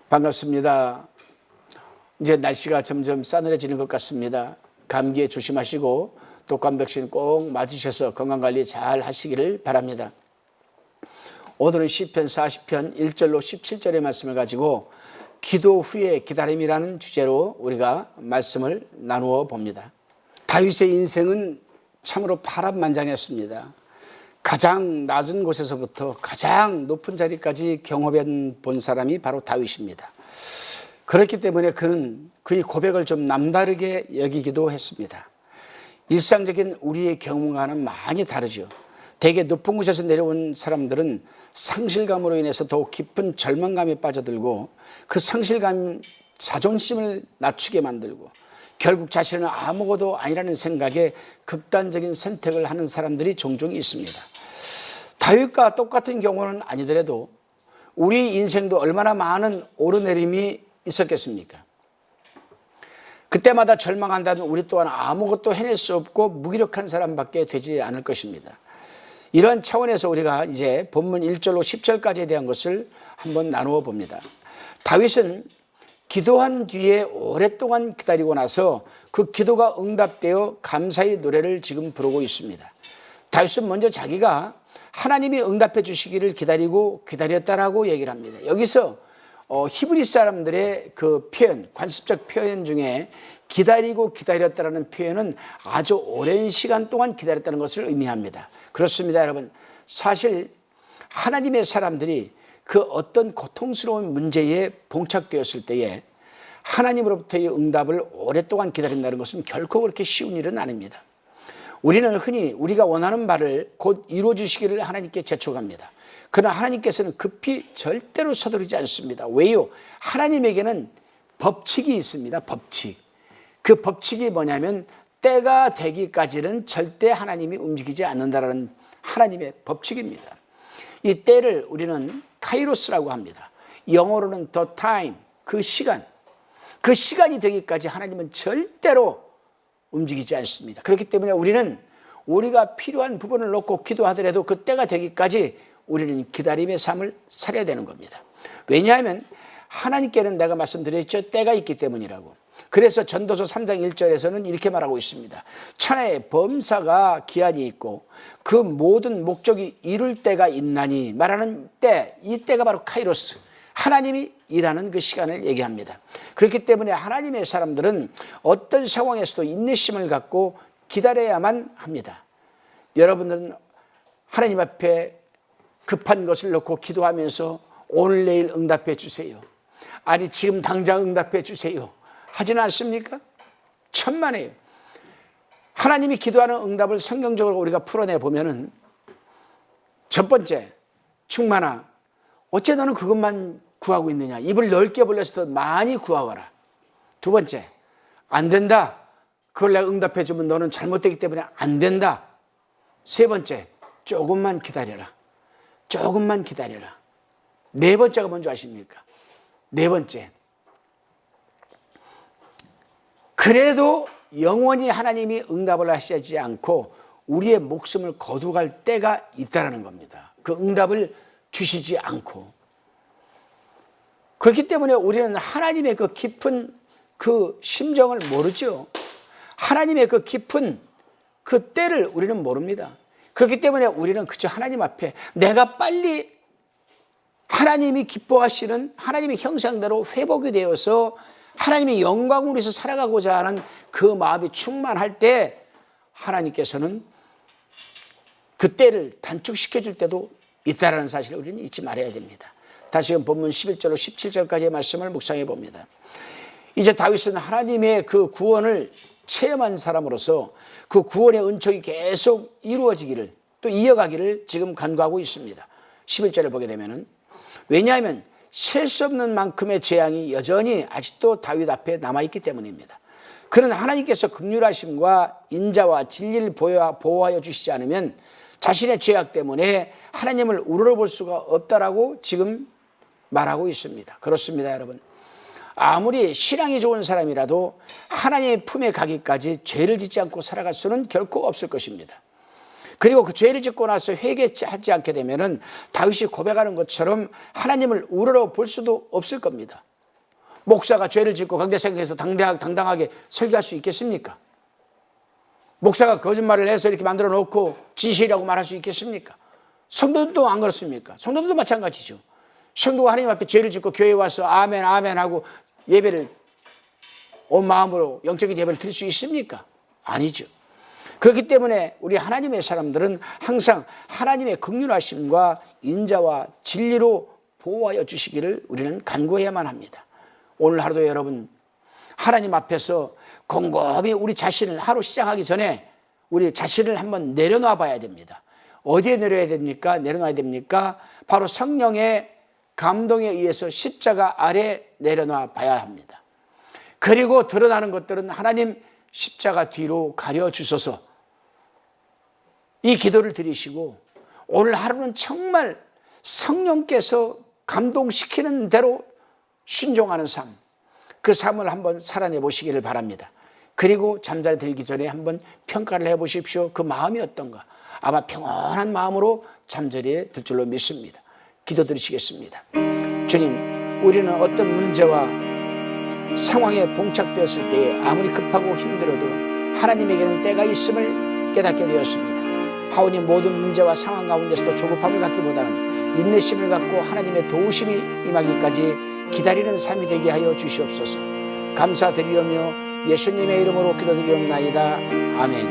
반갑습니다. 이제 날씨가 점점 싸늘해지는 것 같습니다. 감기에 조심하시고 독감 백신 꼭 맞으셔서 건강관리 잘 하시기를 바랍니다. 오늘은 시편 40편 1절로 17절의 말씀을 가지고 기도 후의 기다림이라는 주제로 우리가 말씀을 나누어 봅니다. 다윗의 인생은 참으로 파란만장했습니다. 가장 낮은 곳에서부터 가장 높은 자리까지 경험해 본 사람이 바로 다윗입니다. 그렇기 때문에 그는 그의 고백을 좀 남다르게 여기기도 했습니다. 일상적인 우리의 경험과는 많이 다르죠. 대개 높은 곳에서 내려온 사람들은 상실감으로 인해서 더욱 깊은 절망감에 빠져들고 그 상실감 자존심을 낮추게 만들고 결국 자신은 아무것도 아니라는 생각에 극단적인 선택을 하는 사람들이 종종 있습니다. 다윗과 똑같은 경우는 아니더라도 우리 인생도 얼마나 많은 오르내림이 있었겠습니까? 그때마다 절망한다면 우리 또한 아무것도 해낼 수 없고 무기력한 사람밖에 되지 않을 것입니다. 이런 차원에서 우리가 이제 본문 1절로 10절까지에 대한 것을 한번 나누어 봅니다. 다윗은 기도한 뒤에 오랫동안 기다리고 나서 그 기도가 응답되어 감사의 노래를 지금 부르고 있습니다. 다윗은 먼저 자기가 하나님이 응답해 주시기를 기다리고 기다렸다라고 얘기를 합니다. 여기서 히브리 사람들의 그 표현, 관습적 표현 중에 기다리고 기다렸다라는 표현은 아주 오랜 시간 동안 기다렸다는 것을 의미합니다. 그렇습니다, 여러분. 사실 하나님의 사람들이 그 어떤 고통스러운 문제에 봉착되었을 때에 하나님으로부터의 응답을 오랫동안 기다린다는 것은 결코 그렇게 쉬운 일은 아닙니다. 우리는 흔히 우리가 원하는 바를 곧 이루어 주시기를 하나님께 재촉합니다. 그러나 하나님께서는 급히 절대로 서두르지 않습니다. 왜요? 하나님에게는 법칙이 있습니다. 법칙. 그 법칙이 뭐냐면 때가 되기까지는 절대 하나님이 움직이지 않는다는 하나님의 법칙입니다. 이 때를 우리는 카이로스라고 합니다. 영어로는 the time, 그 시간. 그 시간이 되기까지 하나님은 절대로 움직이지 않습니다. 그렇기 때문에 우리는 우리가 필요한 부분을 놓고 기도하더라도 그 때가 되기까지 우리는 기다림의 삶을 살아야 되는 겁니다. 왜냐하면 하나님께는 내가 말씀드렸죠. 때가 있기 때문이라고. 그래서 전도서 3장 1절에서는 이렇게 말하고 있습니다. 천하의 범사가 기한이 있고 그 모든 목적이 이룰 때가 있나니 말하는 때, 이 때가 바로 카이로스. 하나님이 일하는 그 시간을 얘기합니다. 그렇기 때문에 하나님의 사람들은 어떤 상황에서도 인내심을 갖고 기다려야만 합니다. 여러분들은 하나님 앞에 급한 것을 놓고 기도하면서 오늘 내일 응답해 주세요. 아니 지금 당장 응답해 주세요. 하지는 않습니까? 천만에요. 하나님이 기도하는 응답을 성경적으로 우리가 풀어내 보면은 첫 번째, 충만아, 어째 너는 그것만 구하고 있느냐? 입을 넓게 벌려서 더 많이 구하거라. 두 번째, 안 된다. 그걸 내가 응답해 주면 너는 잘못되기 때문에 안 된다. 세 번째, 조금만 기다려라. 조금만 기다려라. 네 번째가 뭔지 아십니까? 네 번째, 그래도 영원히 하나님이 응답을 하시지 않고 우리의 목숨을 거두갈 때가 있다는 겁니다. 그 응답을 주시지 않고. 그렇기 때문에 우리는 하나님의 그 깊은 그 심정을 모르죠. 하나님의 그 깊은 그 때를 우리는 모릅니다. 그렇기 때문에 우리는 그저 하나님 앞에 내가 빨리 하나님이 기뻐하시는 하나님의 형상대로 회복이 되어서 하나님의 영광을 위해서 살아가고자 하는 그 마음이 충만할 때 하나님께서는 그 때를 단축시켜 줄 때도 있다는 사실을 우리는 잊지 말아야 됩니다. 다시금 본문 11절로 17절까지의 말씀을 묵상해 봅니다. 이제 다윗은 하나님의 그 구원을 체험한 사람으로서 그 구원의 은총이 계속 이루어지기를 또 이어가기를 지금 간구하고 있습니다. 11절을 보게 되면은 왜냐하면 셀 수 없는 만큼의 재앙이 여전히 아직도 다윗 앞에 남아있기 때문입니다. 그는 하나님께서 긍휼하심과 인자와 진리를 보호하여 주시지 않으면 자신의 죄악 때문에 하나님을 우러러볼 수가 없다라고 지금 말하고 있습니다. 그렇습니다, 여러분. 아무리 신앙이 좋은 사람이라도 하나님의 품에 가기까지 죄를 짓지 않고 살아갈 수는 결코 없을 것입니다. 그리고 그 죄를 짓고 나서 회개하지 않게 되면은 다윗이 고백하는 것처럼 하나님을 우러러 볼 수도 없을 겁니다. 목사가 죄를 짓고 강대상에서 당당하게 설교할 수 있겠습니까? 목사가 거짓말을 해서 이렇게 만들어 놓고 진실이라고 말할 수 있겠습니까? 성도들도 안 그렇습니까? 성도들도 마찬가지죠. 성도가 하나님 앞에 죄를 짓고 교회에 와서 아멘 아멘 하고 예배를 온 마음으로 영적인 예배를 드릴 수 있습니까? 아니죠. 그렇기 때문에 우리 하나님의 사람들은 항상 하나님의 긍휼하심과 인자와 진리로 보호하여 주시기를 우리는 간구해야만 합니다. 오늘 하루도 여러분 하나님 앞에서 곰곰이 우리 자신을 하루 시작하기 전에 우리 자신을 한번 내려놔 봐야 됩니다. 어디에 내려야 됩니까? 내려놔야 됩니까? 바로 성령의 감동에 의해서 십자가 아래 내려놔 봐야 합니다. 그리고 드러나는 것들은 하나님 십자가 뒤로 가려주소서, 이 기도를 드리시고 오늘 하루는 정말 성령께서 감동시키는 대로 순종하는 삶, 그 삶을 한번 살아내 보시기를 바랍니다. 그리고 잠자리 들기 전에 한번 평가를 해보십시오. 그 마음이 어떤가? 아마 평온한 마음으로 잠자리에 들 줄로 믿습니다. 기도드리시겠습니다. 주님, 우리는 어떤 문제와 상황에 봉착되었을 때에 아무리 급하고 힘들어도 하나님에게는 때가 있음을 깨닫게 되었습니다. 하오니 모든 문제와 상황 가운데서도 조급함을 갖기보다는 인내심을 갖고 하나님의 도우심이 임하기까지 기다리는 삶이 되게 하여 주시옵소서. 감사드리오며 예수님의 이름으로 기도드리옵나이다. 아멘.